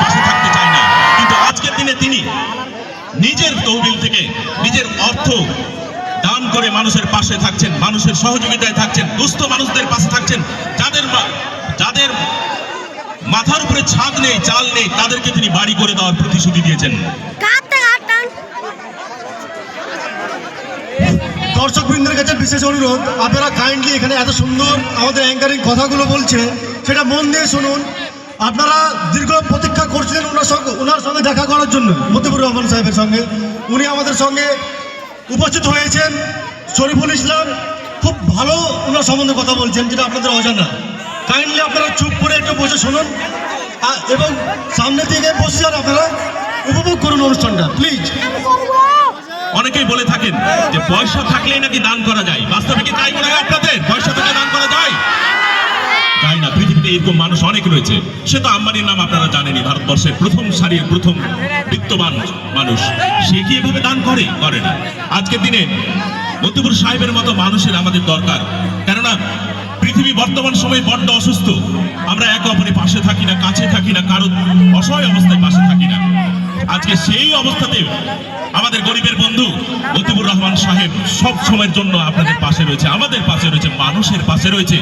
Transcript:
পাশে থাকতে চায় না, কিন্তু আজকের দিনে তিনি নিজের তহবিল থেকে নিজের অর্থ দান করে মানুষের পাশে থাকছেন, মানুষের সহযোগিতায় থাকছেন, দুস্থ মানুষদের পাশে থাকছেন, যাদের মাথার উপরে ছাদ নেই, চাল নেই, তাদেরকে তিনি বাড়ি করে দেওয়ার প্রতিশ্রুতি দিয়েছেন। দর্শক বৃন্দের কাছে বিশেষ অনুরোধ, আপনারা কাইন্ডলি এখানে এত সুন্দর আমাদের অ্যাঙ্কারিং কথাগুলো বলছে সেটা মন দিয়ে শুনুন। আপনারা দীর্ঘ প্রতীক্ষা করছিলেন ওনার সঙ্গে দেখা করার জন্য, মতিউর রহমান সাহেবের সঙ্গে। উনি আমাদের সঙ্গে উপস্থিত হয়েছেন। শরীফুল ইসলাম খুব ভালো ওনার সম্বন্ধে কথা বলছেন, যেটা আপনাদের অজানা। কাইন্ডলি আপনারা চুপ করে একটু বসে শুনুন এবং সামনে থেকে বসে আর আপনারা উপভোগ করুন অনুষ্ঠানটা, প্লিজ। অনেকেই বলে থাকেন যে পয়সা থাকলেই নাকি দান করা যায়। বাস্তবে কি তাই মনে হয় আপনাদের? পয়সা থেকে দান করা যায়? যায় না। পৃথিবীতে এরকম মানুষ অনেক রয়েছে। সে তো আম্বানির নাম আপনারা জানেনই, ভারতবর্ষের প্রথম সারির প্রথম বিত্তবান মানুষ। সে কি এভাবে দান করে? করে না। আজকের দিনে মতিউর সাহেবের মতো মানুষের আমাদের দরকার, কেননা পৃথিবী বর্তমান সময়ে বড্ড অসুস্থ। আমরা একে অপরের পাশে থাকি না, কাছে থাকি না, কারো অসহায় অবস্থায় পাশে থাকি না। আজকে সেই অবস্থাতে আমাদের গরিবের বন্ধু মতিউর রহমান সাহেব সব সময়ের জন্য আপনাদের পাশে রয়েছে, আমাদের পাশে রয়েছে, মানুষের পাশে রয়েছে।